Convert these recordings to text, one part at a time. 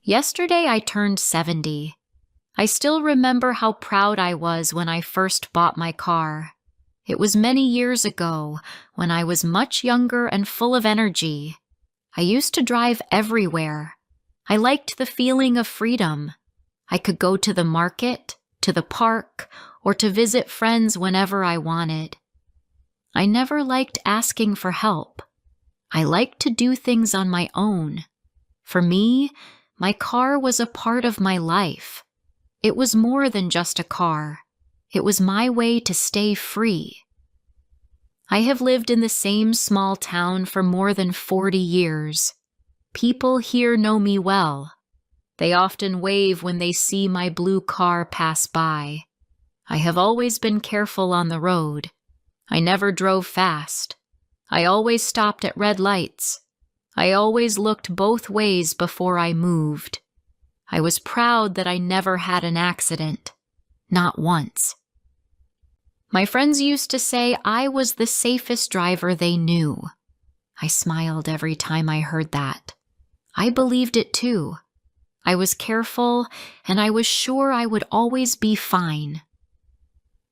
Yesterday I turned 70. I still remember how proud I was when I first bought my car. It was many years ago, when I was much younger and full of energy. I used to drive everywhere. I liked the feeling of freedom. I could go to the market, to the park, or to visit friends whenever I wanted. I never liked asking for help. I liked to do things on my own. For me, my car was a part of my life. It was more than just a car. It was my way to stay free. I have lived in the same small town for more than 40 years. People here know me well. They often wave when they see my blue car pass by. I have always been careful on the road. I never drove fast. I always stopped at red lights. I always looked both ways before I moved. I was proud that I never had an accident. Not once. My friends used to say I was the safest driver they knew. I smiled every time I heard that. I believed it too. I was careful, and I was sure I would always be fine.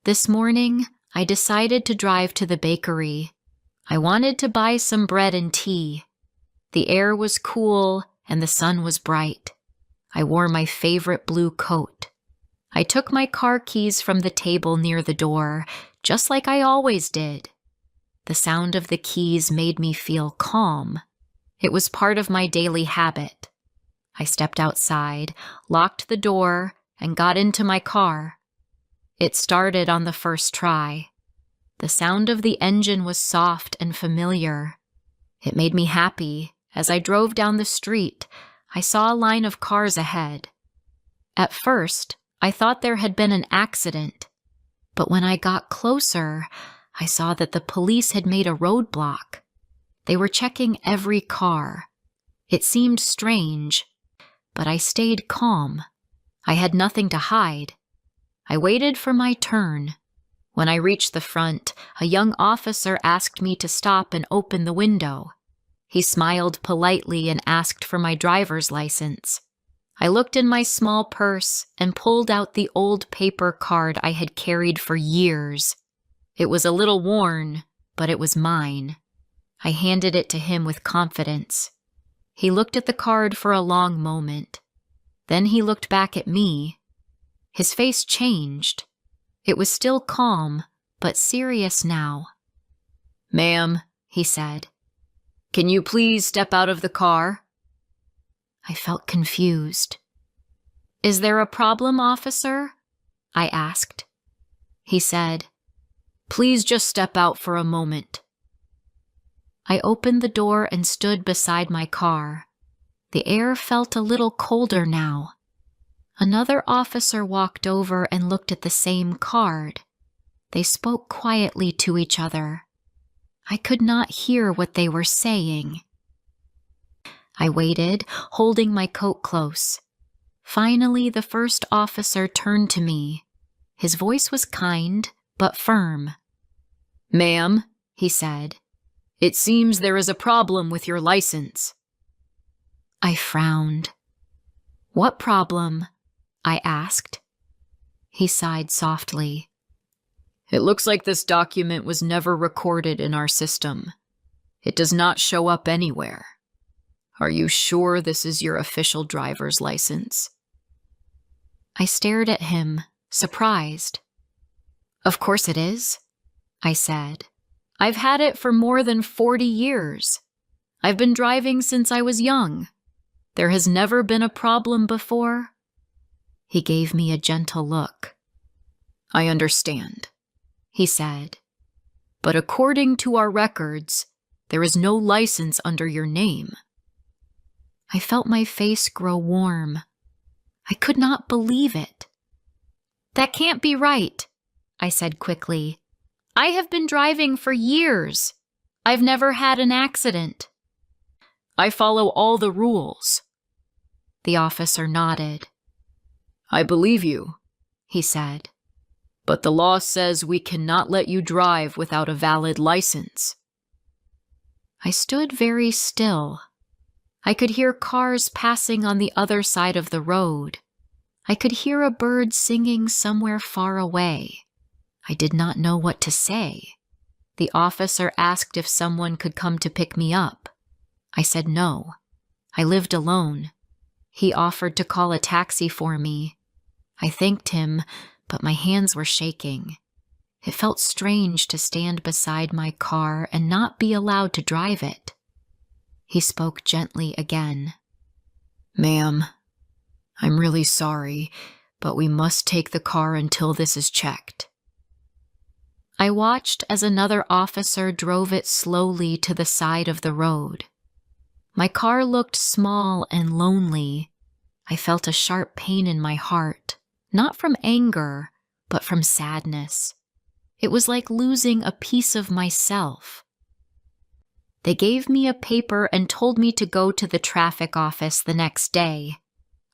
This morning, I decided to drive to the bakery. I wanted to buy some bread and tea. The air was cool, and the sun was bright. I wore my favorite blue coat. I took my car keys from the table near the door, just like I always did. The sound of the keys made me feel calm. It was part of my daily habit. I stepped outside, locked the door, and got into my car. It started on the first try. The sound of the engine was soft and familiar. It made me happy. As I drove down the street, I saw a line of cars ahead. At first, I thought there had been an accident, but when I got closer, I saw that the police had made a roadblock. They were checking every car. It seemed strange, but I stayed calm. I had nothing to hide. I waited for my turn. When I reached the front, a young officer asked me to stop and open the window. He smiled politely and asked for my driver's license. I looked in my small purse and pulled out the old paper card I had carried for years. It was a little worn, but it was mine. I handed it to him with confidence. He looked at the card for a long moment. Then he looked back at me. His face changed. It was still calm, but serious now. "Ma'am," he said, "can you please step out of the car?" I felt confused. "Is there a problem, officer?" I asked. He said, "Please just step out for a moment." I opened the door and stood beside my car. The air felt a little colder now. Another officer walked over and looked at the same card. They spoke quietly to each other. I could not hear what they were saying. I waited, holding my coat close. Finally, the first officer turned to me. His voice was kind, but firm. "Ma'am," he said, "it seems there is a problem with your license." I frowned. "What problem?" I asked. He sighed softly. "It looks like this document was never recorded in our system. It does not show up anywhere. Are you sure this is your official driver's license?" I stared at him, surprised. "Of course it is," I said. "I've had it for more than 40 years. I've been driving since I was young. There has never been a problem before." He gave me a gentle look. "I understand," he said. "But according to our records, there is no license under your name." I felt my face grow warm. I could not believe it. "That can't be right," I said quickly. "I have been driving for years. I've never had an accident." "I follow all the rules." The officer nodded. "I believe you," he said. "But the law says we cannot let you drive without a valid license." I stood very still. I could hear cars passing on the other side of the road. I could hear a bird singing somewhere far away. I did not know what to say. The officer asked if someone could come to pick me up. I said no. I lived alone. He offered to call a taxi for me. I thanked him, but my hands were shaking. It felt strange to stand beside my car and not be allowed to drive it. He spoke gently again. "Ma'am, I'm really sorry, but we must take the car until this is checked." I watched as another officer drove it slowly to the side of the road. My car looked small and lonely. I felt a sharp pain in my heart, not from anger, but from sadness. It was like losing a piece of myself. They gave me a paper and told me to go to the traffic office the next day.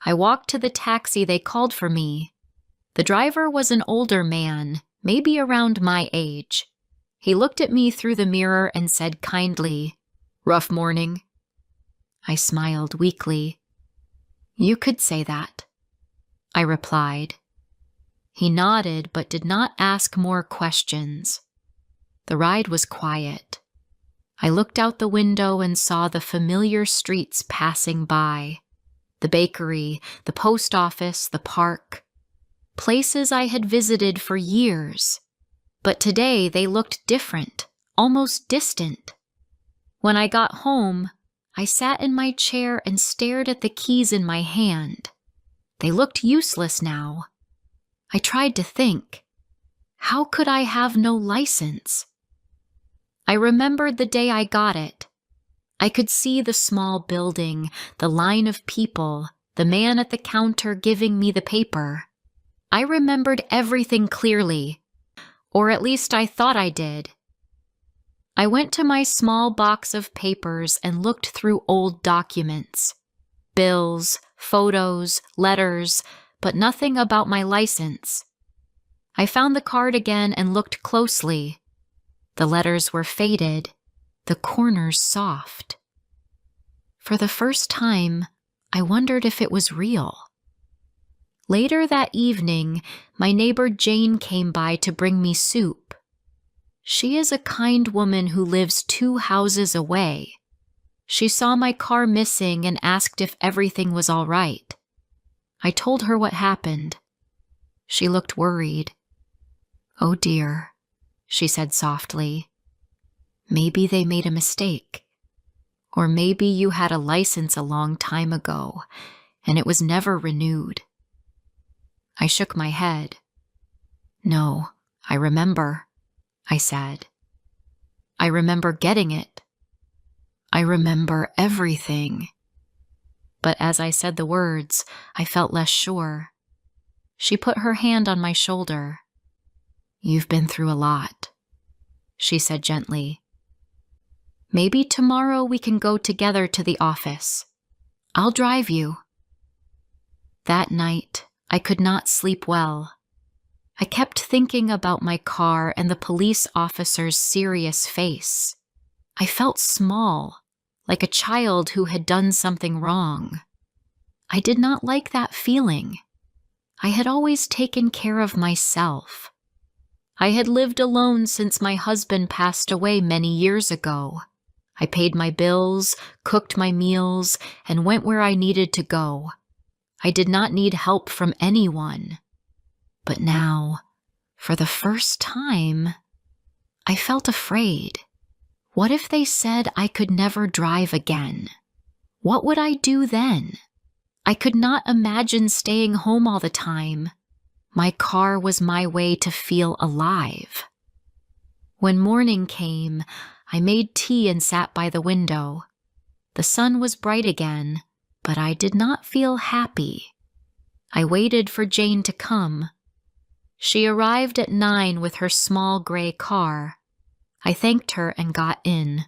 I walked to the taxi they called for me. The driver was an older man, maybe around my age. He looked at me through the mirror and said kindly, "Rough morning?" I smiled weakly. "You could say that," I replied. He nodded but did not ask more questions. The ride was quiet. I looked out the window and saw the familiar streets passing by. The bakery, the post office, the park. Places I had visited for years. But today they looked different, almost distant. When I got home, I sat in my chair and stared at the keys in my hand. They looked useless now. I tried to think. How could I have no license? I remembered the day I got it. I could see the small building, the line of people, the man at the counter giving me the paper. I remembered everything clearly, or at least I thought I did. I went to my small box of papers and looked through old documents. Bills, photos, letters, but nothing about my license. I found the card again and looked closely. The letters were faded, the corners soft. For the first time, I wondered if it was real. Later that evening, my neighbor Jane came by to bring me soup. She is a kind woman who lives 2 houses away. She saw my car missing and asked if everything was all right. I told her what happened. She looked worried. "Oh dear," she said softly. "Maybe they made a mistake. Or maybe you had a license a long time ago, and it was never renewed." I shook my head. "No, I remember," I said. "I remember getting it. I remember everything." But as I said the words, I felt less sure. She put her hand on my shoulder. "You've been through a lot," she said gently. "Maybe tomorrow we can go together to the office. I'll drive you." That night, I could not sleep well. I kept thinking about my car and the police officer's serious face. I felt small, like a child who had done something wrong. I did not like that feeling. I had always taken care of myself. I had lived alone since my husband passed away many years ago. I paid my bills, cooked my meals, and went where I needed to go. I did not need help from anyone. But now, for the first time, I felt afraid. What if they said I could never drive again? What would I do then? I could not imagine staying home all the time. My car was my way to feel alive. When morning came, I made tea and sat by the window. The sun was bright again, but I did not feel happy. I waited for Jane to come. She arrived at 9 with her small gray car. I thanked her and got in.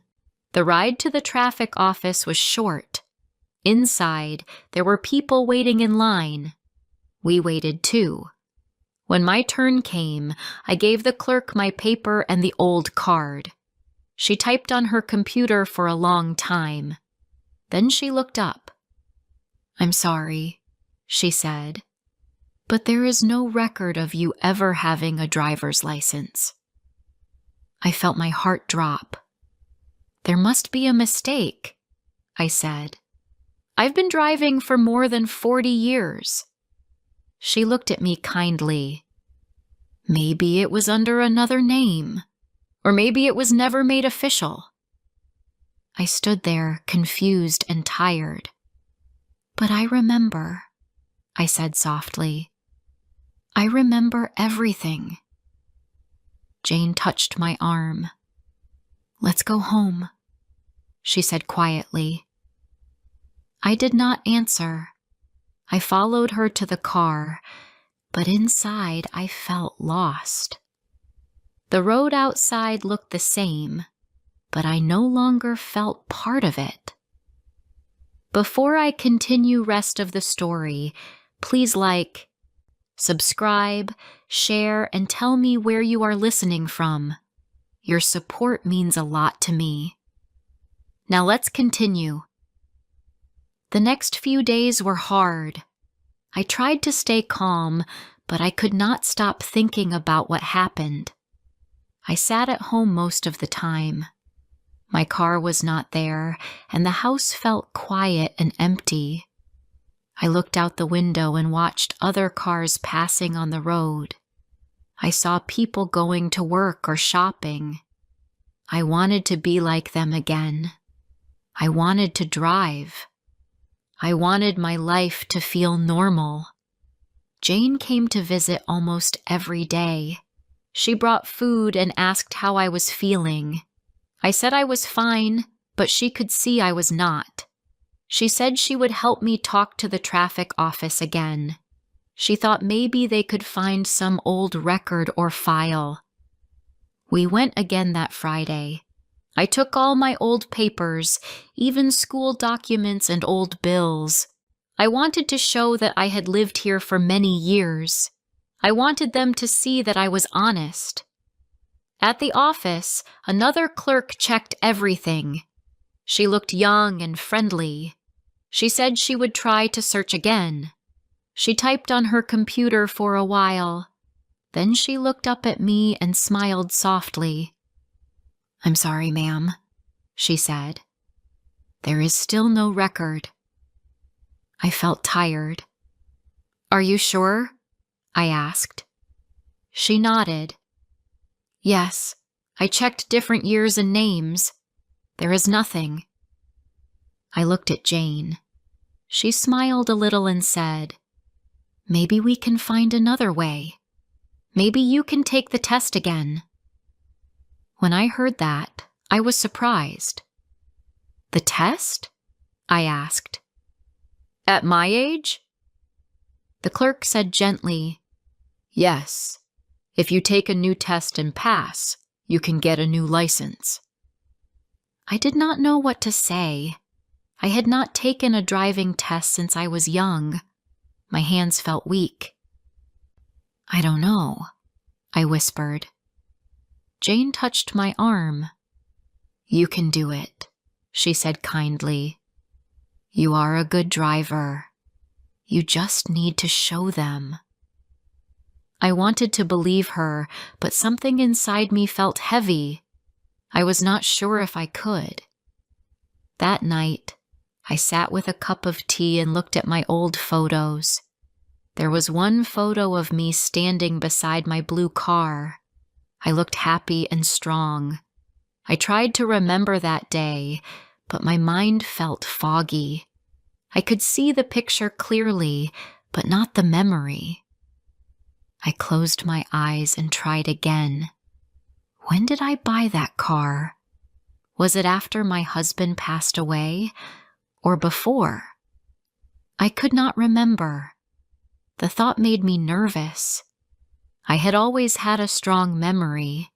The ride to the traffic office was short. Inside, there were people waiting in line. We waited too. When my turn came, I gave the clerk my paper and the old card. She typed on her computer for a long time. Then she looked up. "I'm sorry," she said, "but there is no record of you ever having a driver's license." I felt my heart drop. "There must be a mistake," I said. "I've been driving for more than 40 years. She looked at me kindly. "Maybe it was under another name, or maybe it was never made official." I stood there, confused and tired. "But I remember," I said softly. "I remember everything." Jane touched my arm. "Let's go home," she said quietly. I did not answer. I followed her to the car, but inside I felt lost. The road outside looked the same, but I no longer felt part of it. Before I continue rest of the story, please like, subscribe, share, and tell me where you are listening from. Your support means a lot to me. Now let's continue. The next few days were hard. I tried to stay calm, but I could not stop thinking about what happened. I sat at home most of the time. My car was not there, and the house felt quiet and empty. I looked out the window and watched other cars passing on the road. I saw people going to work or shopping. I wanted to be like them again. I wanted to drive. I wanted my life to feel normal. Jane came to visit almost every day. She brought food and asked how I was feeling. I said I was fine, but she could see I was not. She said she would help me talk to the traffic office again. She thought maybe they could find some old record or file. We went again that Friday. I took all my old papers, even school documents and old bills. I wanted to show that I had lived here for many years. I wanted them to see that I was honest. At the office, another clerk checked everything. She looked young and friendly. She said she would try to search again. She typed on her computer for a while. Then she looked up at me and smiled softly. "I'm sorry, ma'am," she said. "There is still no record." I felt tired. "Are you sure?" I asked. She nodded. "Yes, I checked different years and names. There is nothing." I looked at Jane. She smiled a little and said, "Maybe we can find another way. Maybe you can take the test again." When I heard that, I was surprised. "The test?" I asked. "At my age?" The clerk said gently, "Yes. If you take a new test and pass, you can get a new license." I did not know what to say. I had not taken a driving test since I was young. My hands felt weak. "I don't know," I whispered. Jane touched my arm. "You can do it," she said kindly. "You are a good driver. You just need to show them." I wanted to believe her, but something inside me felt heavy. I was not sure if I could. That night, I sat with a cup of tea and looked at my old photos. There was one photo of me standing beside my blue car. I looked happy and strong. I tried to remember that day, but my mind felt foggy. I could see the picture clearly, but not the memory. I closed my eyes and tried again. When did I buy that car? Was it after my husband passed away, or before? I could not remember. The thought made me nervous. I had always had a strong memory.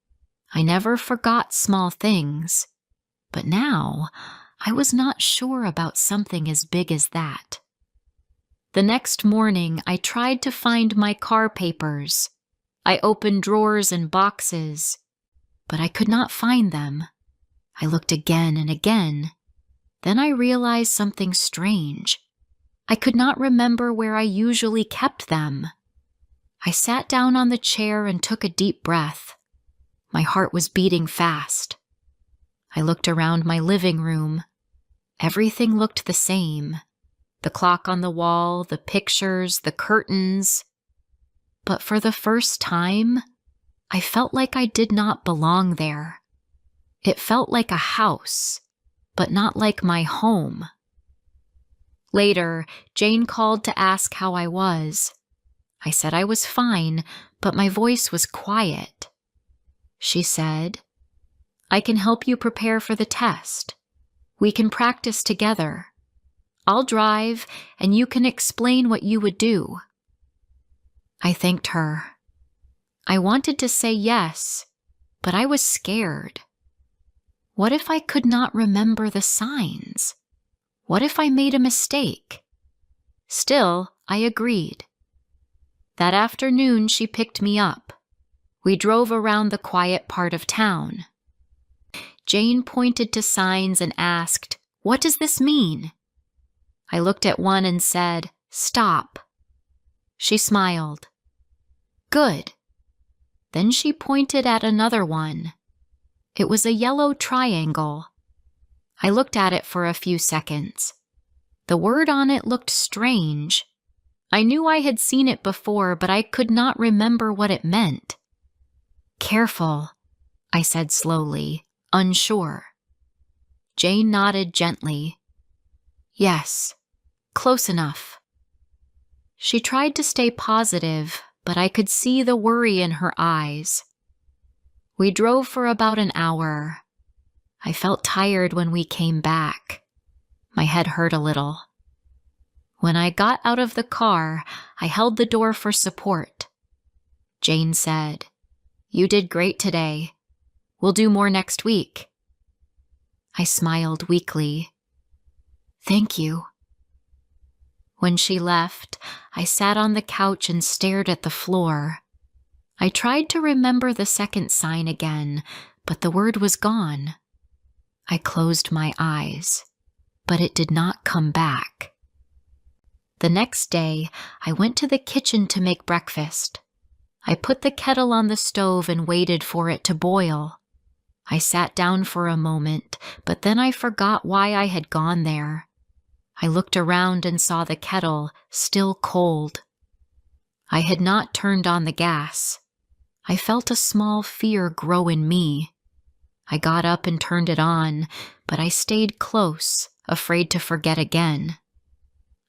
I never forgot small things. But now, I was not sure about something as big as that. The next morning, I tried to find my car papers. I opened drawers and boxes, but I could not find them. I looked again and again. Then I realized something strange. I could not remember where I usually kept them. I sat down on the chair and took a deep breath. My heart was beating fast. I looked around my living room. Everything looked the same. The clock on the wall, the pictures, the curtains. But for the first time, I felt like I did not belong there. It felt like a house, but not like my home. Later, Jane called to ask how I was. I said I was fine, but my voice was quiet. She said, "I can help you prepare for the test. We can practice together. I'll drive, and you can explain what you would do." I thanked her. I wanted to say yes, but I was scared. What if I could not remember the signs? What if I made a mistake? Still, I agreed. That afternoon, she picked me up. We drove around the quiet part of town. Jane pointed to signs and asked, "What does this mean?" I looked at one and said, "Stop." She smiled. "Good." Then she pointed at another one. It was a yellow triangle. I looked at it for a few seconds. The word on it looked strange. I knew I had seen it before, but I could not remember what it meant. "Careful," I said slowly, unsure. Jane nodded gently. "Yes, close enough." She tried to stay positive, but I could see the worry in her eyes. We drove for about an hour. I felt tired when we came back. My head hurt a little. When I got out of the car, I held the door for support. Jane said, "You did great today. We'll do more next week." I smiled weakly. "Thank you." When she left, I sat on the couch and stared at the floor. I tried to remember the second sign again, but the word was gone. I closed my eyes, but it did not come back. The next day, I went to the kitchen to make breakfast. I put the kettle on the stove and waited for it to boil. I sat down for a moment, but then I forgot why I had gone there. I looked around and saw the kettle still cold. I had not turned on the gas. I felt a small fear grow in me. I got up and turned it on, but I stayed close, afraid to forget again.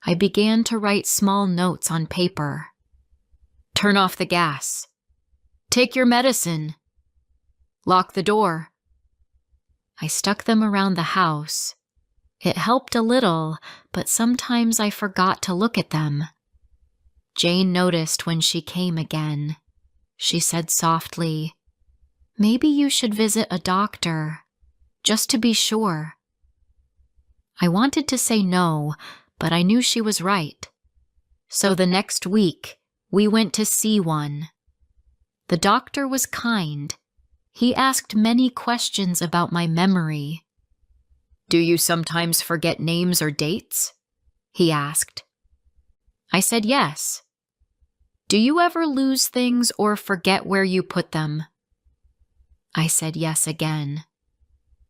I began to write small notes on paper. "Turn off the gas. Take your medicine. Lock the door." I stuck them around the house. It helped a little, but sometimes I forgot to look at them. Jane noticed when she came again. She said softly, "Maybe you should visit a doctor, just to be sure." I wanted to say no, but I knew she was right. So the next week, we went to see one. The doctor was kind. He asked many questions about my memory. "Do you sometimes forget names or dates?" he asked. I said yes. "Do you ever lose things or forget where you put them?" I said yes again.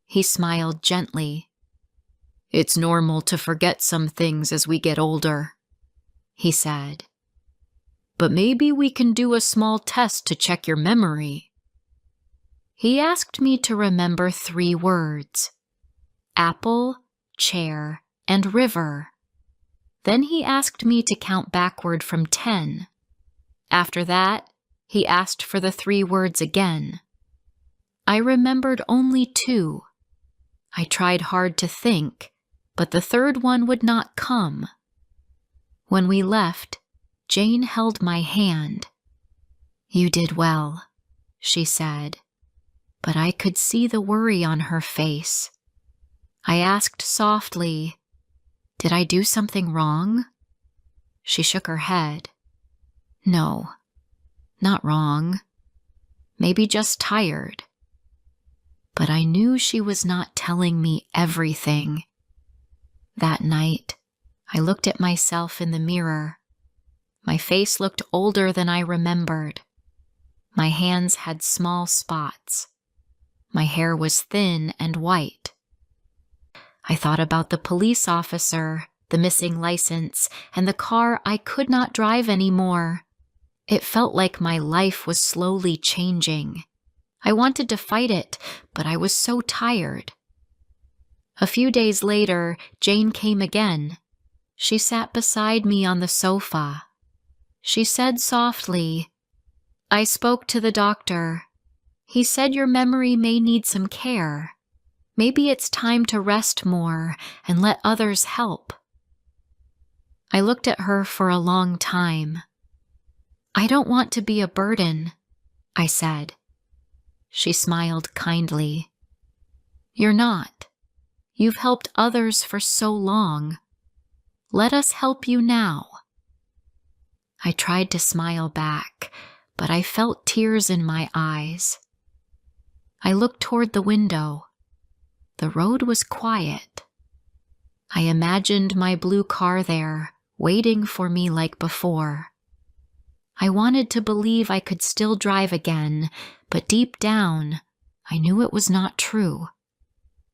He smiled gently. "It's normal to forget some things as we get older," he said. "But maybe we can do a small test to check your memory." He asked me to remember 3 words: apple, chair, and river. Then he asked me to count backward from 10. After that, he asked for the 3 words again. I remembered only 2. I tried hard to think, but the 3rd one would not come. When we left, Jane held my hand. "You did well," she said, but I could see the worry on her face. I asked softly, "Did I do something wrong?" She shook her head. "No, not wrong. Maybe just tired." But I knew she was not telling me everything. That night, I looked at myself in the mirror. My face looked older than I remembered. My hands had small spots. My hair was thin and white. I thought about the police officer, the missing license, and the car I could not drive anymore. It felt like my life was slowly changing. I wanted to fight it, but I was so tired. A few days later, Jane came again. She sat beside me on the sofa. She said softly, "I spoke to the doctor. He said your memory may need some care. Maybe it's time to rest more and let others help." I looked at her for a long time. "I don't want to be a burden," I said. She smiled kindly. "You're not. You've helped others for so long. Let us help you now." I tried to smile back, but I felt tears in my eyes. I looked toward the window. The road was quiet. I imagined my blue car there, waiting for me like before. I wanted to believe I could still drive again, but deep down, I knew it was not true.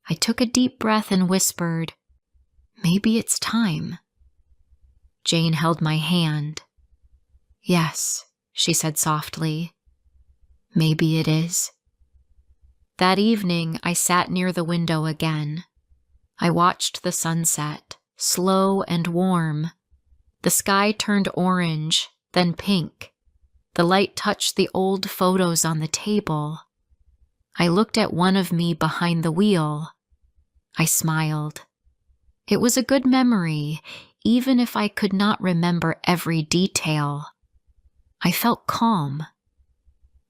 I took a deep breath and whispered, "Maybe it's time." Jane held my hand. "Yes," she said softly. "Maybe it is." That evening, I sat near the window again. I watched the sunset, slow and warm. The sky turned orange, then pink. The light touched the old photos on the table. I looked at one of me behind the wheel. I smiled. It was a good memory, even if I could not remember every detail. I felt calm.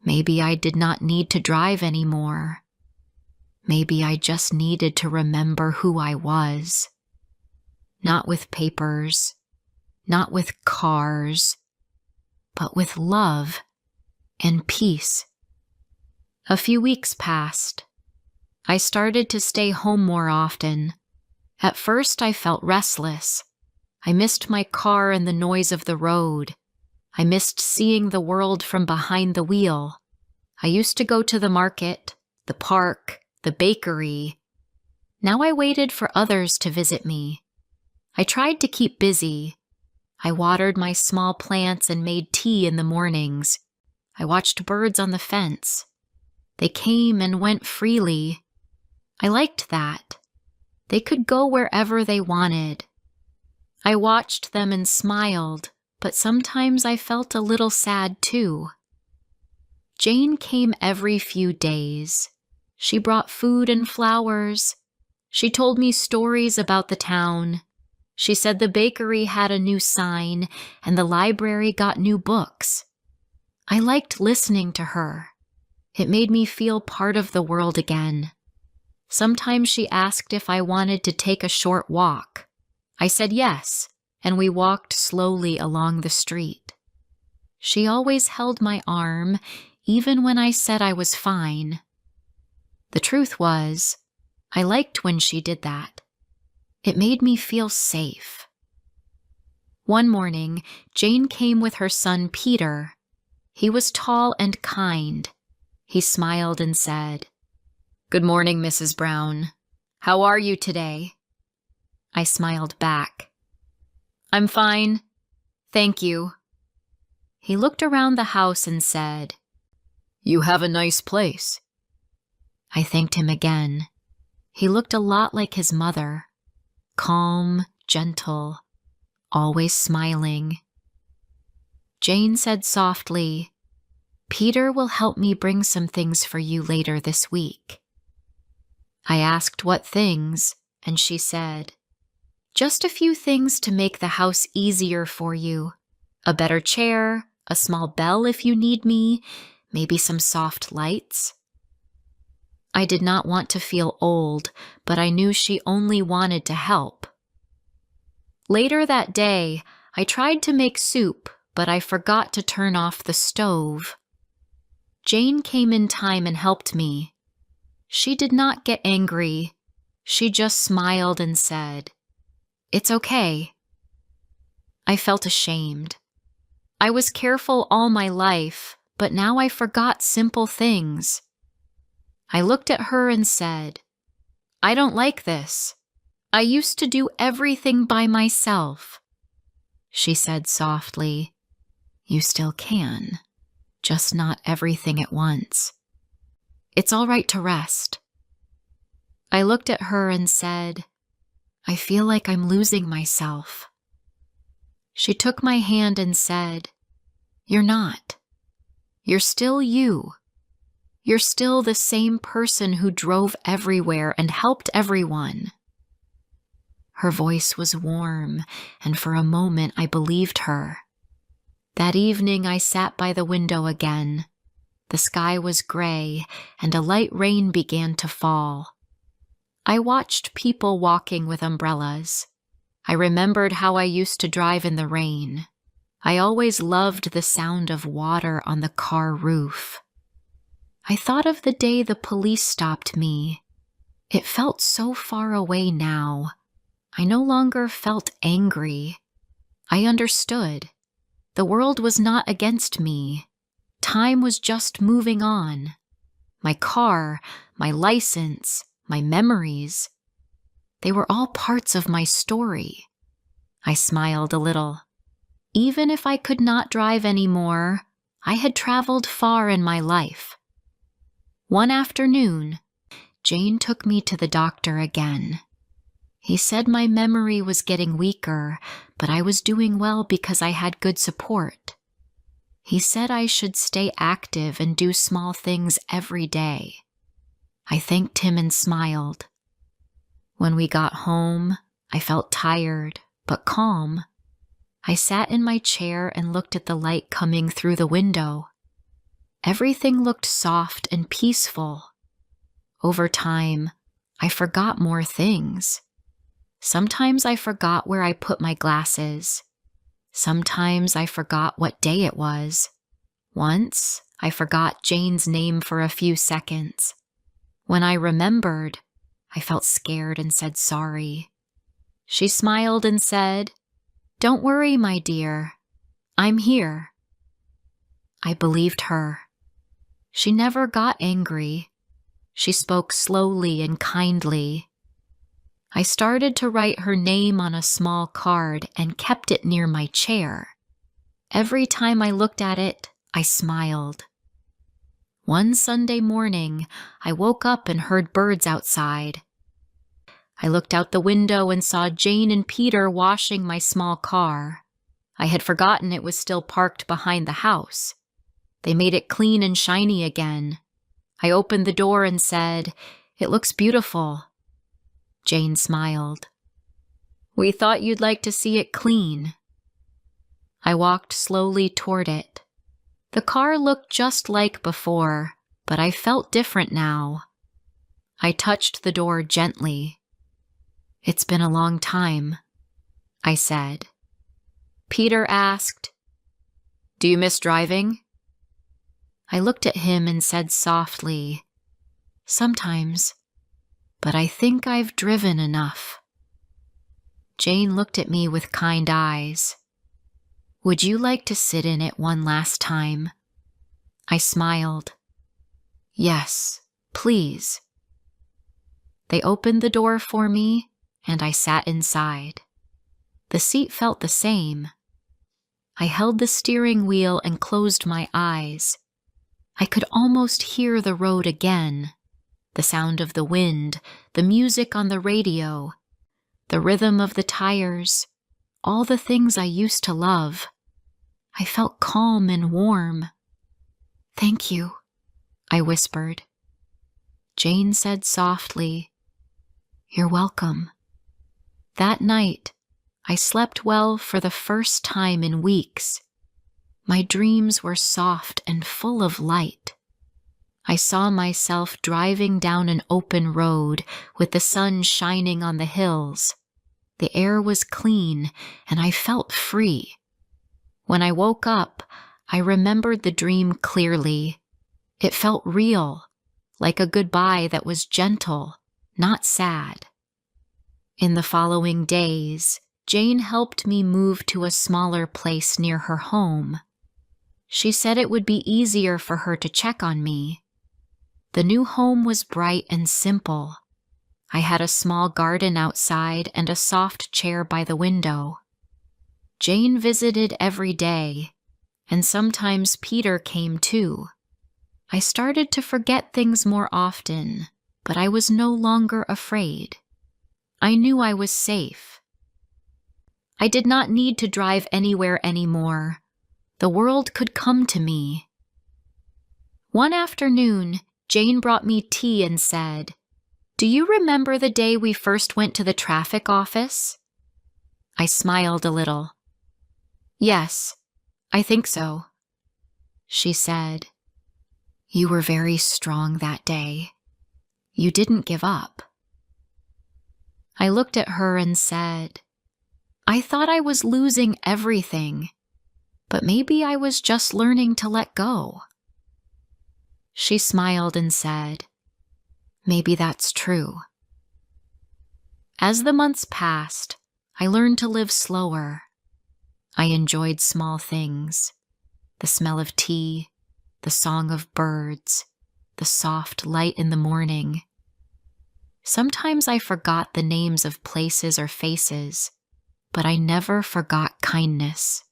Maybe I did not need to drive anymore. Maybe I just needed to remember who I was. Not with papers, not with cars, but with love and peace. A few weeks passed. I started to stay home more often. At first, I felt restless. I missed my car and the noise of the road. I missed seeing the world from behind the wheel. I used to go to the market, the park, the bakery. Now I waited for others to visit me. I tried to keep busy. I watered my small plants and made tea in the mornings. I watched birds on the fence. They came and went freely. I liked that. They could go wherever they wanted. I watched them and smiled, but sometimes I felt a little sad too. Jane came every few days. She brought food and flowers. She told me stories about the town. She said the bakery had a new sign and the library got new books. I liked listening to her. It made me feel part of the world again. Sometimes she asked if I wanted to take a short walk. I said yes, and we walked slowly along the street. She always held my arm, even when I said I was fine. The truth was, I liked when she did that. It made me feel safe. One morning, Jane came with her son Peter. He was tall and kind. He smiled and said, "Good morning, Mrs. Brown. How are you today?" I smiled back. "I'm fine. Thank you." He looked around the house and said, "You have a nice place." I thanked him again. He looked a lot like his mother. Calm, gentle, always smiling. Jane said softly, "Peter will help me bring some things for you later this week." I asked what things, and she said, "Just a few things to make the house easier for you. A better chair, a small bell if you need me, maybe some soft lights." I did not want to feel old, but I knew she only wanted to help. Later that day, I tried to make soup, but I forgot to turn off the stove. Jane came in time and helped me. She did not get angry. She just smiled and said, It's okay. I felt ashamed. I was careful all my life, but now I forgot simple things. I looked at her and said, I don't like this. I used to do everything by myself. She said softly, You still can, just not everything at once. It's all right to rest. I looked at her and said, I feel like I'm losing myself. She took my hand and said, You're not. You're still you. You're still the same person who drove everywhere and helped everyone. Her voice was warm, and for a moment I believed her. That evening I sat by the window again. The sky was gray, and a light rain began to fall. I watched people walking with umbrellas. I remembered how I used to drive in the rain. I always loved the sound of water on the car roof. I thought of the day the police stopped me. It felt so far away now. I no longer felt angry. I understood. The world was not against me. Time was just moving on. My car, my license, my memories. They were all parts of my story. I smiled a little. Even if I could not drive anymore, I had traveled far in my life. One afternoon, Jane took me to the doctor again. He said my memory was getting weaker, but I was doing well because I had good support. He said I should stay active and do small things every day. I thanked him and smiled. When we got home, I felt tired, but calm. I sat in my chair and looked at the light coming through the window. Everything looked soft and peaceful. Over time, I forgot more things. Sometimes I forgot where I put my glasses. Sometimes I forgot what day it was. Once, I forgot Jane's name for a few seconds. When I remembered, I felt scared and said sorry. She smiled and said, Don't worry, my dear. I'm here. I believed her. She never got angry. She spoke slowly and kindly. I started to write her name on a small card and kept it near my chair. Every time I looked at it, I smiled. One Sunday morning, I woke up and heard birds outside. I looked out the window and saw Jane and Peter washing my small car. I had forgotten it was still parked behind the house. They made it clean and shiny again. I opened the door and said, It looks beautiful. Jane smiled. We thought you'd like to see it clean. I walked slowly toward it. The car looked just like before, but I felt different now. I touched the door gently. It's been a long time, I said. Peter asked, Do you miss driving? I looked at him and said softly, Sometimes, but I think I've driven enough. Jane looked at me with kind eyes. Would you like to sit in it one last time? I smiled. Yes, please. They opened the door for me, and I sat inside. The seat felt the same. I held the steering wheel and closed my eyes. I could almost hear the road again. The sound of the wind, the music on the radio, the rhythm of the tires, all the things I used to love. I felt calm and warm. Thank you, I whispered. Jane said softly, You're welcome. That night, I slept well for the first time in weeks. My dreams were soft and full of light. I saw myself driving down an open road with the sun shining on the hills. The air was clean, and I felt free. When I woke up, I remembered the dream clearly. It felt real, like a goodbye that was gentle, not sad. In the following days, Jane helped me move to a smaller place near her home. She said it would be easier for her to check on me. The new home was bright and simple. I had a small garden outside and a soft chair by the window. Jane visited every day, and sometimes Peter came too. I started to forget things more often, but I was no longer afraid. I knew I was safe. I did not need to drive anywhere anymore. The world could come to me. One afternoon, Jane brought me tea and said, "Do you remember the day we first went to the traffic office?" I smiled a little. "Yes, I think so." She said, "You were very strong that day. You didn't give up." I looked at her and said, "I thought I was losing everything, but maybe I was just learning to let go." She smiled and said, "Maybe that's true." As the months passed, I learned to live slower. I enjoyed small things: the smell of tea, the song of birds, the soft light in the morning. Sometimes I forgot the names of places or faces, but I never forgot kindness.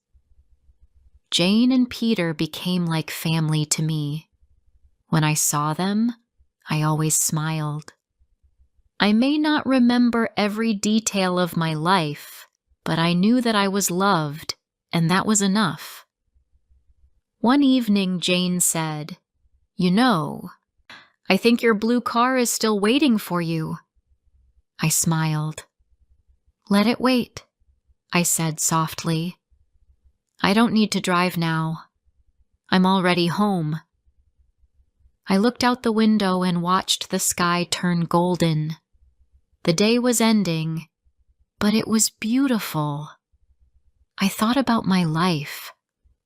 Jane and Peter became like family to me. When I saw them, I always smiled. I may not remember every detail of my life, but I knew that I was loved, and that was enough. One evening, Jane said, "You know, I think your blue car is still waiting for you." I smiled. "Let it wait," I said softly. "I don't need to drive now. I'm already home." I looked out the window and watched the sky turn golden. The day was ending, but it was beautiful. I thought about my life,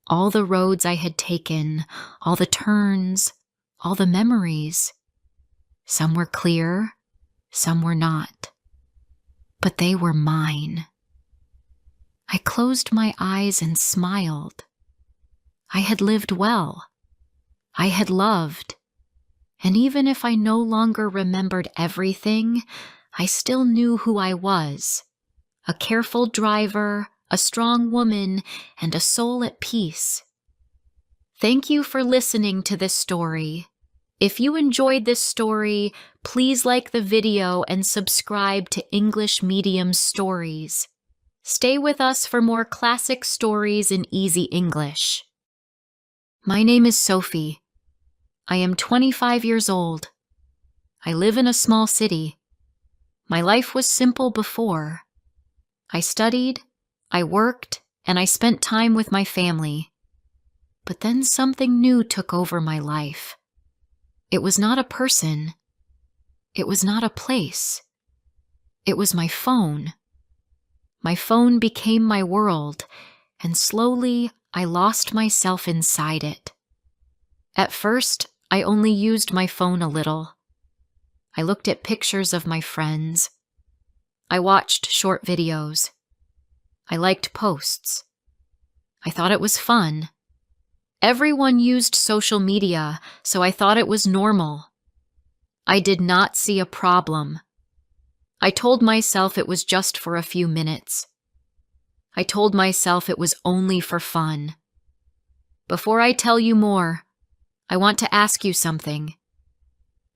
all the roads I had taken, all the turns, all the memories. Some were clear, some were not, but they were mine. I closed my eyes and smiled. I had lived well. I had loved. And even if I no longer remembered everything, I still knew who I was: a careful driver, a strong woman, and a soul at peace. Thank you for listening to this story. If you enjoyed this story, please like the video and subscribe to English Medium Stories. Stay with us for more classic stories in easy English. My name is Sophie. I am 25 years old. I live in a small city. My life was simple before. I studied, I worked, and I spent time with my family. But then something new took over my life. It was not a person. It was not a place. It was my phone. My phone became my world, and slowly I lost myself inside it. At first, I only used my phone a little. I looked at pictures of my friends. I watched short videos. I liked posts. I thought it was fun. Everyone used social media, so I thought it was normal. I did not see a problem. I told myself it was just for a few minutes. I told myself it was only for fun. Before I tell you more, I want to ask you something.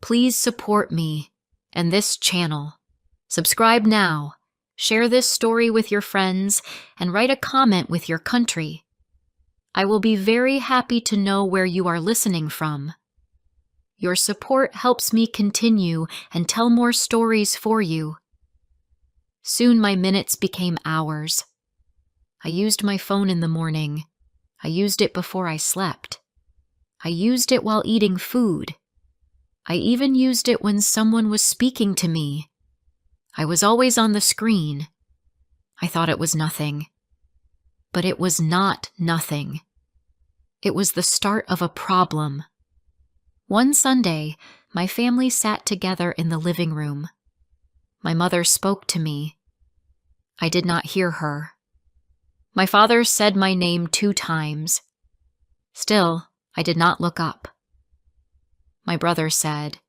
Please support me and this channel. Subscribe now, share this story with your friends, and write a comment with your country. I will be very happy to know where you are listening from. Your support helps me continue and tell more stories for you. Soon my minutes became hours. I used my phone in the morning. I used it before I slept. I used it while eating food. I even used it when someone was speaking to me. I was always on the screen. I thought it was nothing. But it was not nothing. It was the start of a problem. One Sunday, my family sat together in the living room. My mother spoke to me. I did not hear her. My father said my name 2 times. Still, I did not look up. My brother said,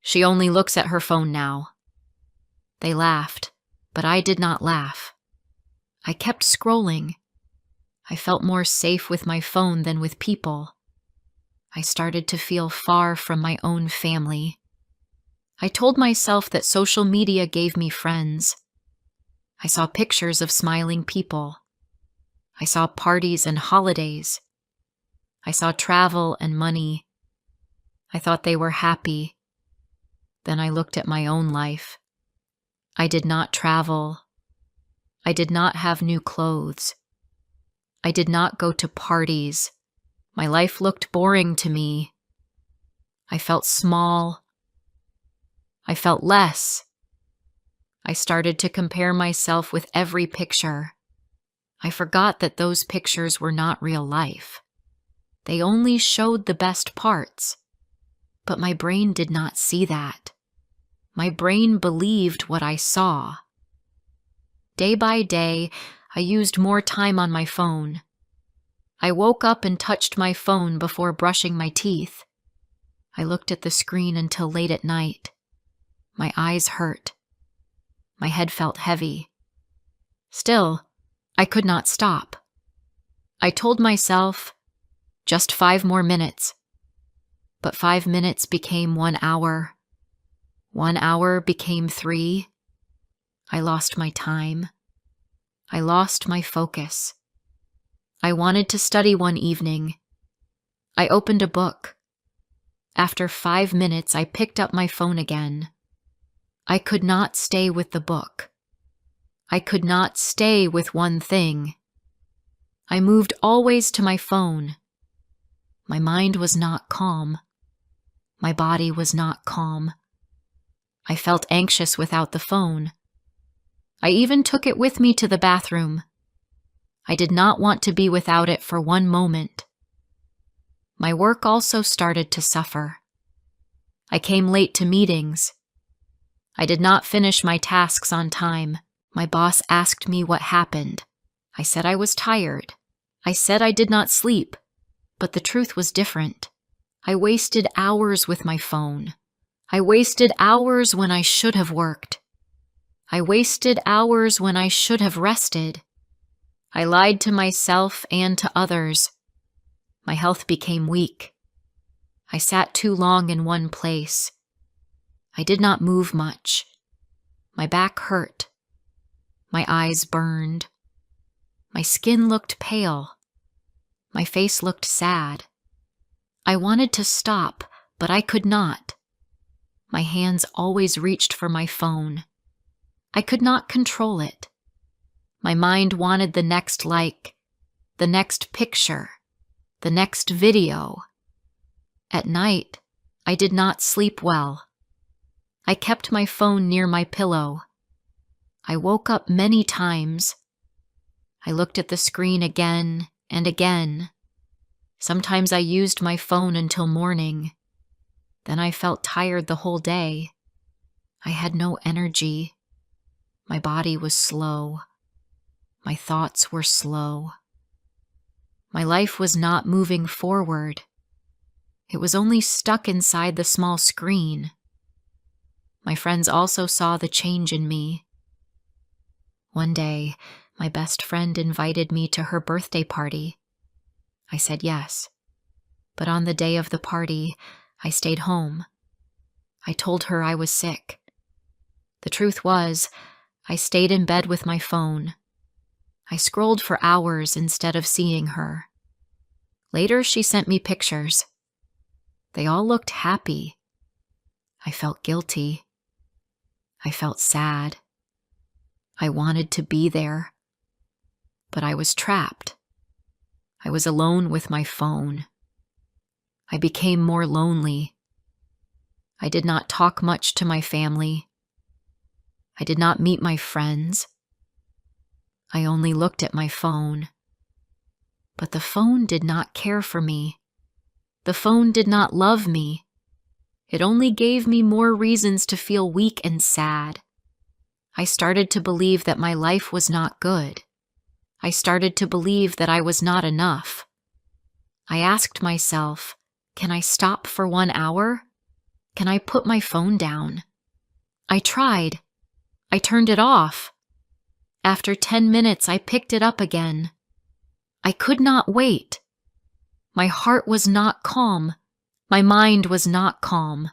"She only looks at her phone now." They laughed, but I did not laugh. I kept scrolling. I felt more safe with my phone than with people. I started to feel far from my own family. I told myself that social media gave me friends. I saw pictures of smiling people. I saw parties and holidays. I saw travel and money. I thought they were happy. Then I looked at my own life. I did not travel. I did not have new clothes. I did not go to parties. My life looked boring to me. I felt small. I felt less. I started to compare myself with every picture. I forgot that those pictures were not real life. They only showed the best parts. But my brain did not see that. My brain believed what I saw. Day by day, I used more time on my phone. I woke up and touched my phone before brushing my teeth. I looked at the screen until late at night. My eyes hurt. My head felt heavy. Still, I could not stop. I told myself, just 5 more minutes. But 5 minutes became 1 hour. 1 hour became 3. I lost my time. I lost my focus. I wanted to study one evening. I opened a book. After 5 minutes, I picked up my phone again. I could not stay with the book. I could not stay with one thing. I moved always to my phone. My mind was not calm. My body was not calm. I felt anxious without the phone. I even took it with me to the bathroom. I did not want to be without it for one moment. My work also started to suffer. I came late to meetings. I did not finish my tasks on time. My boss asked me what happened. I said I was tired. I said I did not sleep, but the truth was different. I wasted hours with my phone. I wasted hours when I should have worked. I wasted hours when I should have rested. I lied to myself and to others. My health became weak. I sat too long in one place. I did not move much. My back hurt. My eyes burned. My skin looked pale. My face looked sad. I wanted to stop, but I could not. My hands always reached for my phone. I could not control it. My mind wanted the next like, the next picture, the next video. At night, I did not sleep well. I kept my phone near my pillow. I woke up many times. I looked at the screen again and again. Sometimes I used my phone until morning. Then I felt tired the whole day. I had no energy. My body was slow. My thoughts were slow. My life was not moving forward. It was only stuck inside the small screen. My friends also saw the change in me. One day, my best friend invited me to her birthday party. I said yes, but on the day of the party, I stayed home. I told her I was sick. The truth was, I stayed in bed with my phone. I scrolled for hours instead of seeing her. Later, she sent me pictures. They all looked happy. I felt guilty. I felt sad. I wanted to be there. But I was trapped. I was alone with my phone. I became more lonely. I did not talk much to my family. I did not meet my friends. I only looked at my phone. But the phone did not care for me. The phone did not love me. It only gave me more reasons to feel weak and sad. I started to believe that my life was not good. I started to believe that I was not enough. I asked myself, can I stop for 1 hour? Can I put my phone down? I tried. I turned it off. After 10 minutes, I picked it up again. I could not wait. My heart was not calm. My mind was not calm.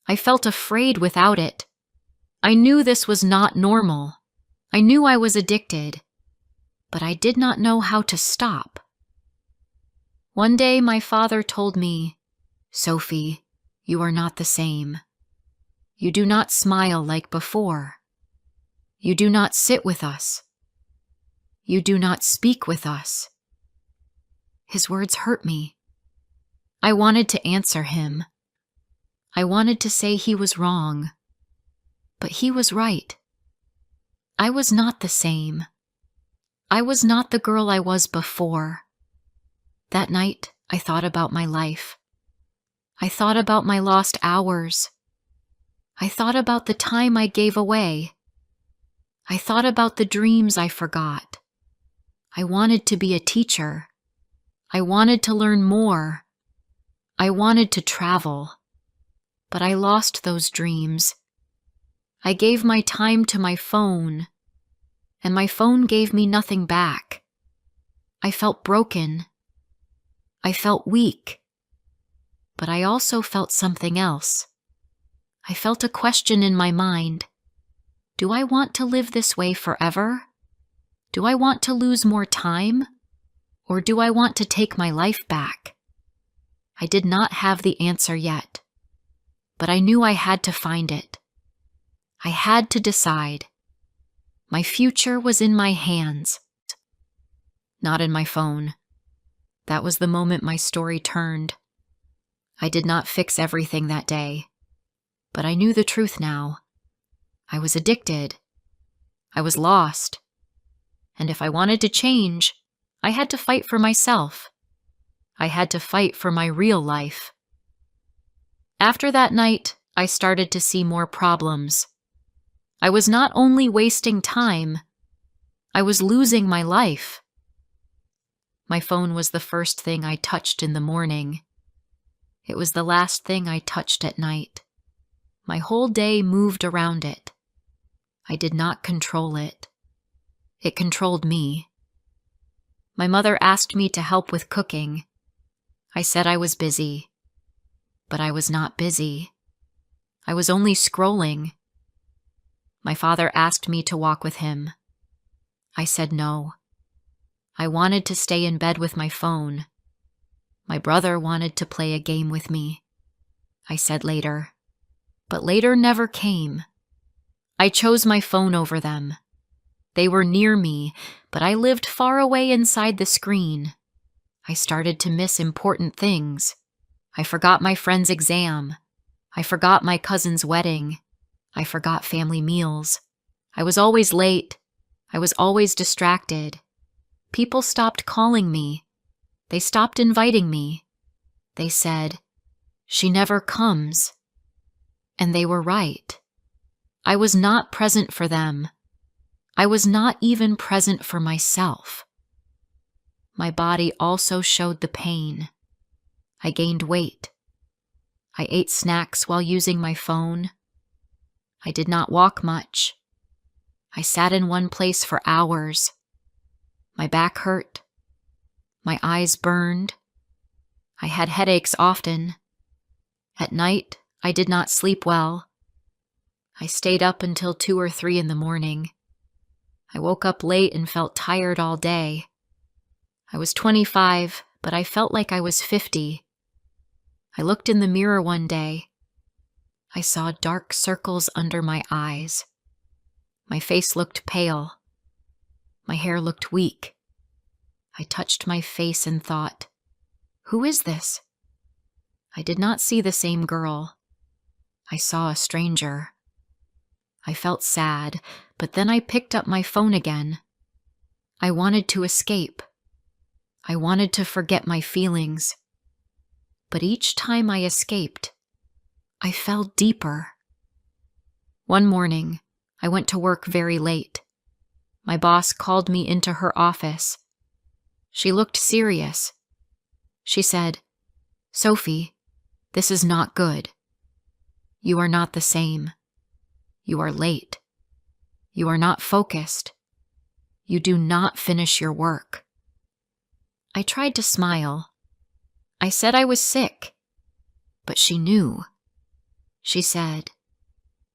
I felt afraid without it. I knew this was not normal. I knew I was addicted, but I did not know how to stop. One day my father told me, "Sophie, you are not the same. You do not smile like before. You do not sit with us. You do not speak with us." His words hurt me. I wanted to answer him. I wanted to say he was wrong, but he was right. I was not the same. I was not the girl I was before. That night, I thought about my life. I thought about my lost hours. I thought about the time I gave away. I thought about the dreams I forgot. I wanted to be a teacher. I wanted to learn more. I wanted to travel. But I lost those dreams. I gave my time to my phone, and my phone gave me nothing back. I felt broken. I felt weak. But I also felt something else. I felt a question in my mind. Do I want to live this way forever? Do I want to lose more time? Or do I want to take my life back? I did not have the answer yet, but I knew I had to find it. I had to decide. My future was in my hands, not in my phone. That was the moment my story turned. I did not fix everything that day, but I knew the truth now. I was addicted. I was lost. And if I wanted to change, I had to fight for myself. I had to fight for my real life. After that night, I started to see more problems. I was not only wasting time, I was losing my life. My phone was the first thing I touched in the morning. It was the last thing I touched at night. My whole day moved around it. I did not control it. It controlled me. My mother asked me to help with cooking. I said I was busy, but I was not busy. I was only scrolling. My father asked me to walk with him. I said no. I wanted to stay in bed with my phone. My brother wanted to play a game with me. I said later, but later never came. I chose my phone over them. They were near me, but I lived far away inside the screen. I started to miss important things. I forgot my friend's exam. I forgot my cousin's wedding. I forgot family meals. I was always late. I was always distracted. People stopped calling me. They stopped inviting me. They said, "She never comes." And they were right. I was not present for them. I was not even present for myself. My body also showed the pain. I gained weight. I ate snacks while using my phone. I did not walk much. I sat in one place for hours. My back hurt. My eyes burned. I had headaches often. At night, I did not sleep well. I stayed up until 2 or 3 in the morning. I woke up late and felt tired all day. I was 25, but I felt like I was 50. I looked in the mirror one day. I saw dark circles under my eyes. My face looked pale. My hair looked weak. I touched my face and thought, "Who is this?" I did not see the same girl. I saw a stranger. I felt sad, but then I picked up my phone again. I wanted to escape. I wanted to forget my feelings. But each time I escaped, I fell deeper. One morning, I went to work very late. My boss called me into her office. She looked serious. She said, "Sophie, this is not good. You are not the same. You are late. You are not focused. You do not finish your work." I tried to smile. I said I was sick, but she knew. She said,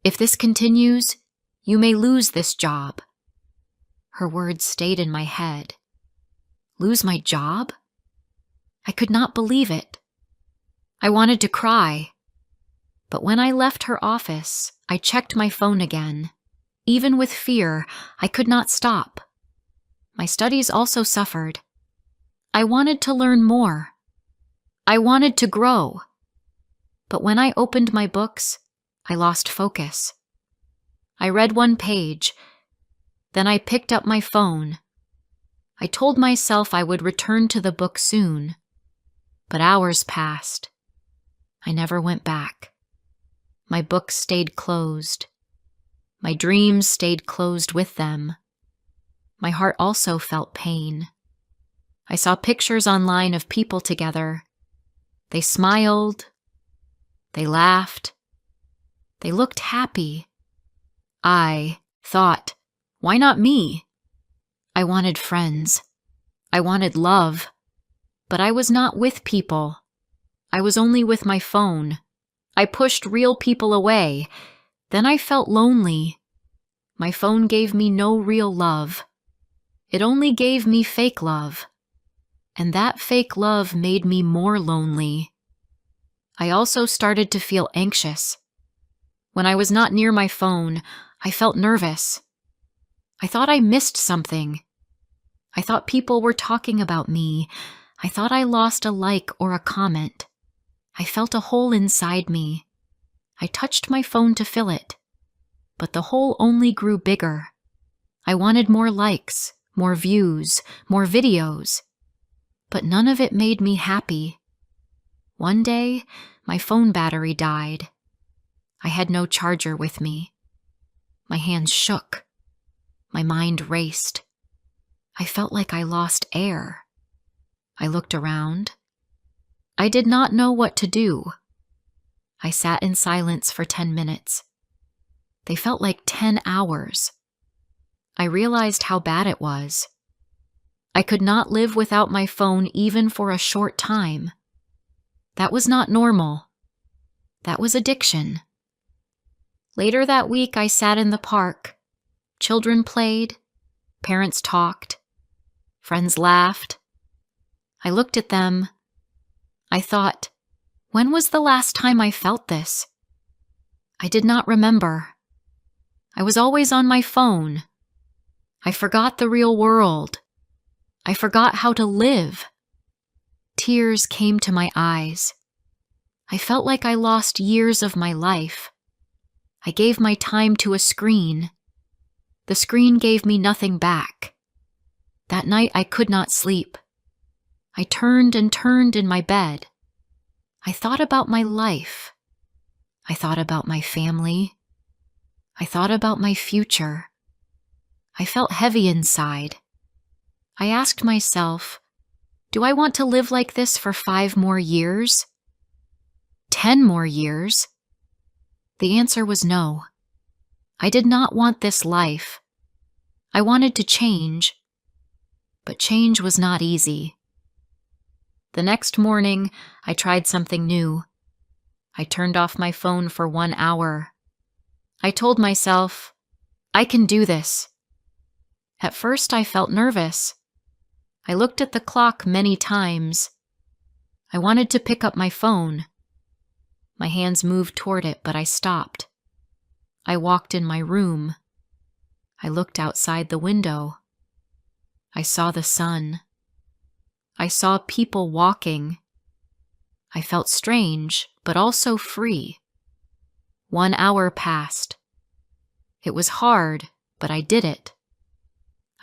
"If this continues, you may lose this job." Her words stayed in my head. Lose my job? I could not believe it. I wanted to cry. But when I left her office, I checked my phone again. Even with fear, I could not stop. My studies also suffered. I wanted to learn more. I wanted to grow. But when I opened my books, I lost focus. I read one page. Then I picked up my phone. I told myself I would return to the book soon. But hours passed. I never went back. My books stayed closed. My dreams stayed closed with them. My heart also felt pain. I saw pictures online of people together. They smiled. They laughed. They looked happy. I thought, why not me? I wanted friends. I wanted love. But I was not with people. I was only with my phone. I pushed real people away. Then I felt lonely. My phone gave me no real love. It only gave me fake love. And that fake love made me more lonely. I also started to feel anxious. When I was not near my phone, I felt nervous. I thought I missed something. I thought people were talking about me. I thought I lost a like or a comment. I felt a hole inside me. I touched my phone to fill it. But the hole only grew bigger. I wanted more likes, more views, more videos. But none of it made me happy. One day, my phone battery died. I had no charger with me. My hands shook. My mind raced. I felt like I lost air. I looked around. I did not know what to do. I sat in silence for 10 minutes. They felt like 10 hours. I realized how bad it was. I could not live without my phone even for a short time. That was not normal. That was addiction. Later that week, I sat in the park. Children played. Parents talked. Friends laughed. I looked at them. I thought, when was the last time I felt this? I did not remember. I was always on my phone. I forgot the real world. I forgot how to live. Tears came to my eyes. I felt like I lost years of my life. I gave my time to a screen. The screen gave me nothing back. That night I could not sleep. I turned and turned in my bed. I thought about my life. I thought about my family. I thought about my future. I felt heavy inside. I asked myself, do I want to live like this for 5 more years? 10 more years? The answer was no. I did not want this life. I wanted to change. But change was not easy. The next morning, I tried something new. I turned off my phone for 1 hour. I told myself, I can do this. At first, I felt nervous. I looked at the clock many times. I wanted to pick up my phone. My hands moved toward it, but I stopped. I walked in my room. I looked outside the window. I saw the sun. I saw people walking. I felt strange, but also free. 1 hour passed. It was hard, but I did it.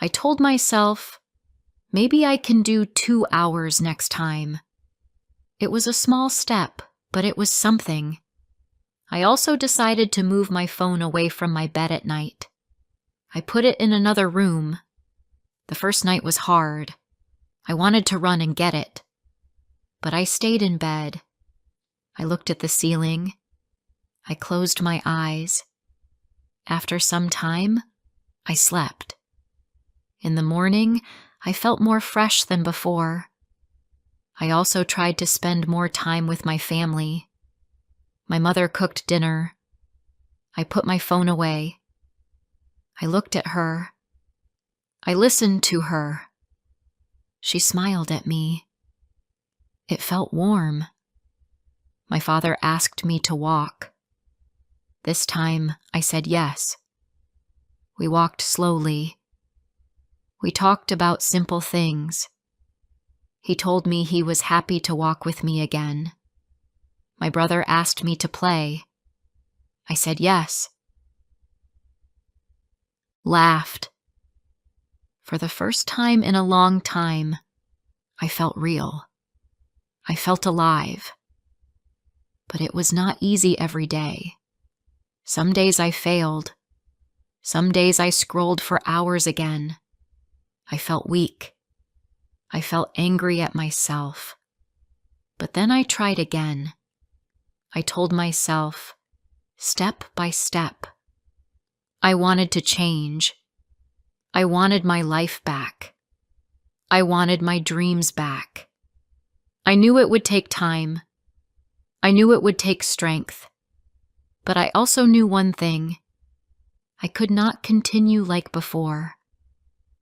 I told myself, maybe I can do 2 hours next time. It was a small step, but it was something. I also decided to move my phone away from my bed at night. I put it in another room. The first night was hard. I wanted to run and get it. But I stayed in bed. I looked at the ceiling. I closed my eyes. After some time, I slept. In the morning, I felt more fresh than before. I also tried to spend more time with my family. My mother cooked dinner. I put my phone away. I looked at her. I listened to her. She smiled at me. It felt warm. My father asked me to walk. This time, I said yes. We walked slowly. We talked about simple things. He told me he was happy to walk with me again. My brother asked me to play. I said yes. Laughed. For the first time in a long time, I felt real. I felt alive. But it was not easy every day. Some days I failed. Some days I scrolled for hours again. I felt weak. I felt angry at myself. But then I tried again. I told myself, step by step. I wanted to change. I wanted my life back. I wanted my dreams back. I knew it would take time. I knew it would take strength. But I also knew one thing. I could not continue like before.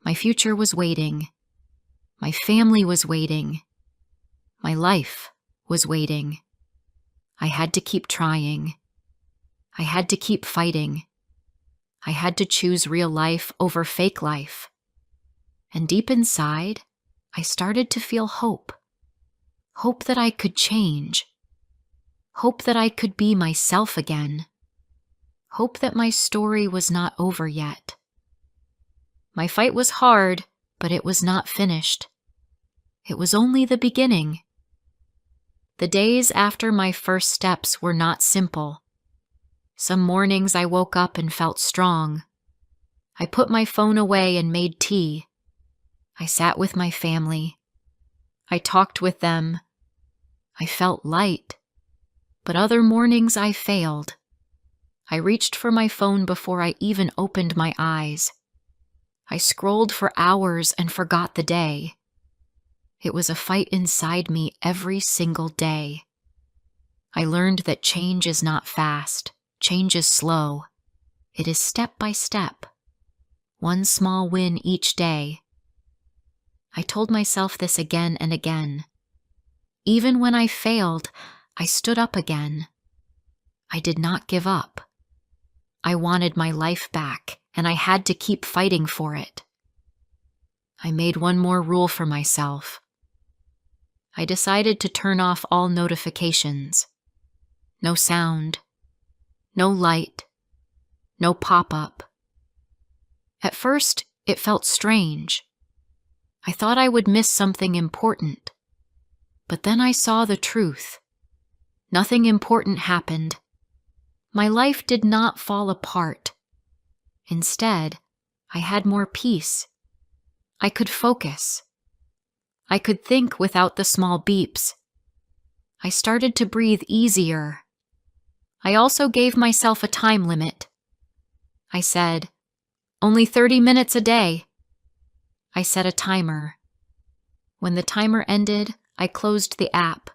My future was waiting. My family was waiting. My life was waiting. I had to keep trying. I had to keep fighting. I had to choose real life over fake life. And deep inside, I started to feel hope. Hope that I could change. Hope that I could be myself again. Hope that my story was not over yet. My fight was hard, but it was not finished. It was only the beginning. The days after my first steps were not simple. Some mornings I woke up and felt strong. I put my phone away and made tea. I sat with my family. I talked with them. I felt light. But other mornings I failed. I reached for my phone before I even opened my eyes. I scrolled for hours and forgot the day. It was a fight inside me every single day. I learned that change is not fast. Change is slow. It is step by step. One small win each day. I told myself this again and again. Even when I failed, I stood up again. I did not give up. I wanted my life back, and I had to keep fighting for it. I made one more rule for myself. I decided to turn off all notifications. No sound. No light. No pop-up. At first, it felt strange. I thought I would miss something important. But then I saw the truth. Nothing important happened. My life did not fall apart. Instead, I had more peace. I could focus. I could think without the small beeps. I started to breathe easier. I also gave myself a time limit. I said, only 30 minutes a day. I set a timer. When the timer ended, I closed the app.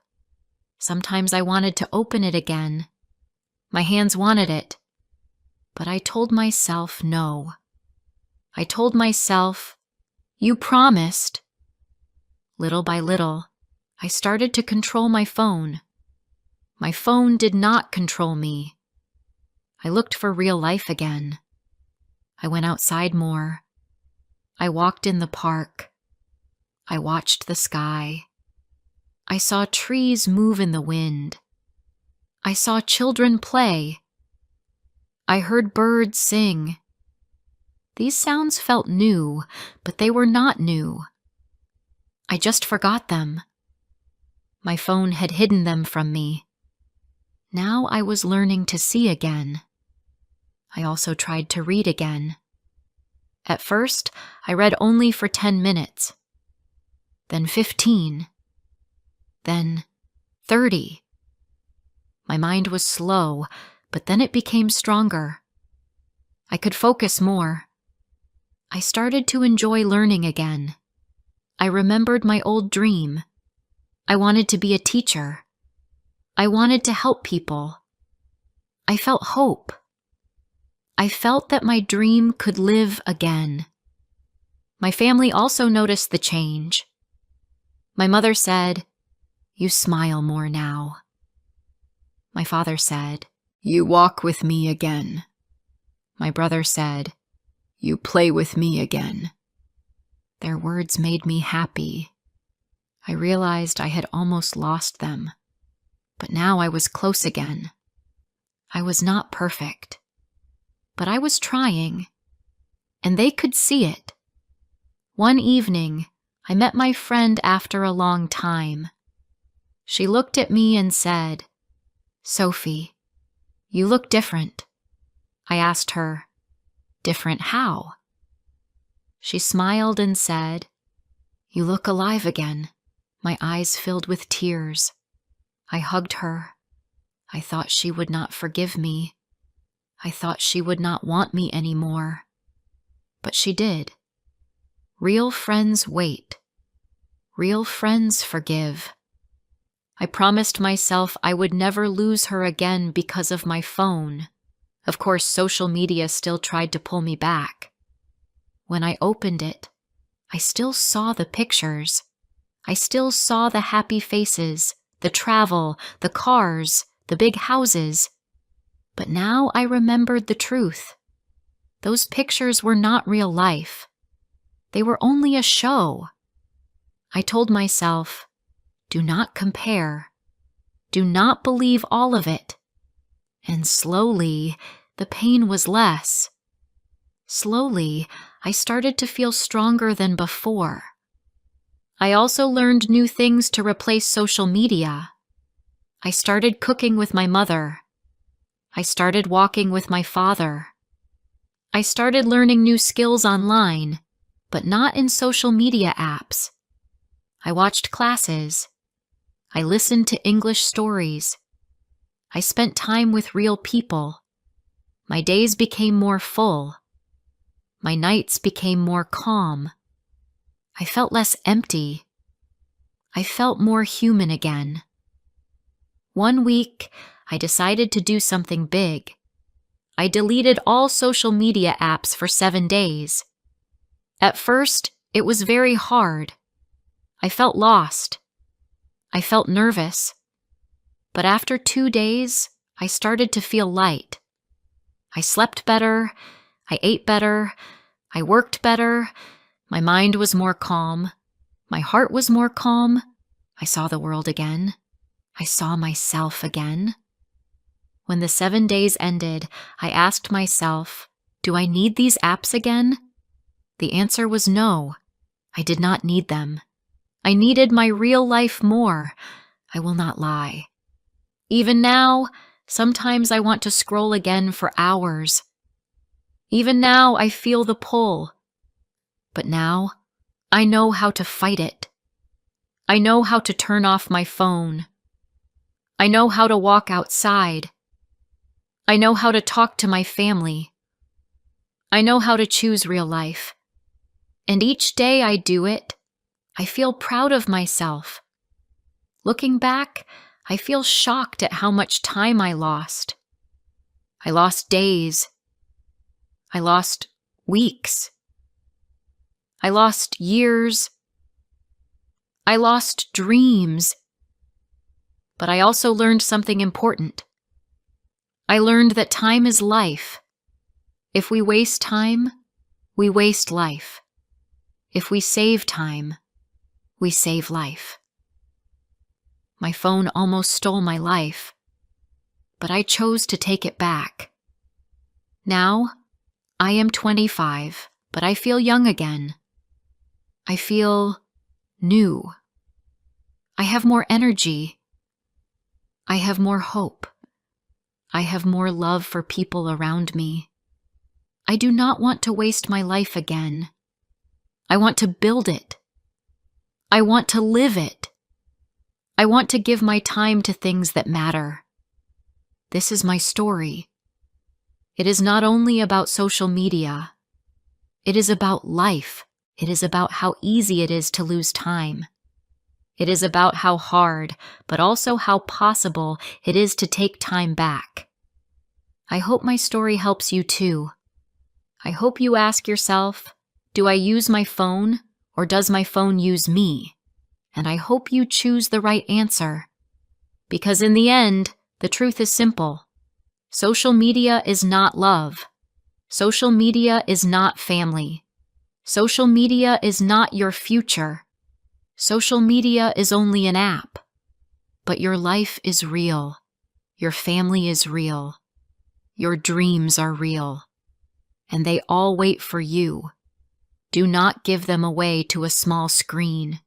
Sometimes I wanted to open it again. My hands wanted it. But I told myself no. I told myself, you promised. Little by little, I started to control my phone. My phone did not control me. I looked for real life again. I went outside more. I walked in the park. I watched the sky. I saw trees move in the wind. I saw children play. I heard birds sing. These sounds felt new, but they were not new. I just forgot them. My phone had hidden them from me. Now I was learning to see again. I also tried to read again. At first, I read only for 10 minutes, then 15, then 30. My mind was slow, but then it became stronger. I could focus more. I started to enjoy learning again. I remembered my old dream. I wanted to be a teacher. I wanted to help people. I felt hope. I felt that my dream could live again. My family also noticed the change. My mother said, "You smile more now." My father said, "You walk with me again." My brother said, "You play with me again." Their words made me happy. I realized I had almost lost them, but now I was close again. I was not perfect, but I was trying, and they could see it. One evening, I met my friend after a long time. She looked at me and said, "Sophie, you look different." I asked her, "Different how?" She smiled and said, "You look alive again." My eyes filled with tears. I hugged her. I thought she would not forgive me. I thought she would not want me anymore. But she did. Real friends wait. Real friends forgive. I promised myself I would never lose her again because of my phone. Of course, social media still tried to pull me back. When I opened it, I still saw the pictures. I still saw the happy faces, the travel, the cars, the big houses. But now I remembered the truth. Those pictures were not real life. They were only a show. I told myself, do not compare. Do not believe all of it. And slowly, the pain was less. Slowly, I started to feel stronger than before. I also learned new things to replace social media. I started cooking with my mother. I started walking with my father. I started learning new skills online, but not in social media apps. I watched classes. I listened to English stories. I spent time with real people. My days became more full. My nights became more calm. I felt less empty. I felt more human again. One week, I decided to do something big. I deleted all social media apps for 7 days. At first, it was very hard. I felt lost. I felt nervous. But after 2 days, I started to feel light. I slept better. I ate better. I worked better. My mind was more calm. My heart was more calm. I saw the world again. I saw myself again. When the 7 days ended, I asked myself, do I need these apps again? The answer was no. I did not need them. I needed my real life more. I will not lie. Even now, sometimes I want to scroll again for hours. Even now, I feel the pull. But now, I know how to fight it. I know how to turn off my phone. I know how to walk outside. I know how to talk to my family. I know how to choose real life. And each day I do it, I feel proud of myself. Looking back, I feel shocked at how much time I lost. I lost days. I lost weeks. I lost years. I lost dreams. But I also learned something important. I learned that time is life. If we waste time, we waste life. If we save time, we save life. My phone almost stole my life, but I chose to take it back. Now, I am 25, but I feel young again. I feel new. I have more energy. I have more hope. I have more love for people around me. I do not want to waste my life again. I want to build it. I want to live it. I want to give my time to things that matter. This is my story. It is not only about social media. It is about life. It is about how easy it is to lose time. It is about how hard, but also how possible it is to take time back. I hope my story helps you too. I hope you ask yourself, do I use my phone or does my phone use me? And I hope you choose the right answer. Because in the end, the truth is simple. Social media is not love. Social media is not family. Social media is not your future. Social media is only an app. But your life is real. Your family is real. Your dreams are real. And they all wait for you. Do not give them away to a small screen.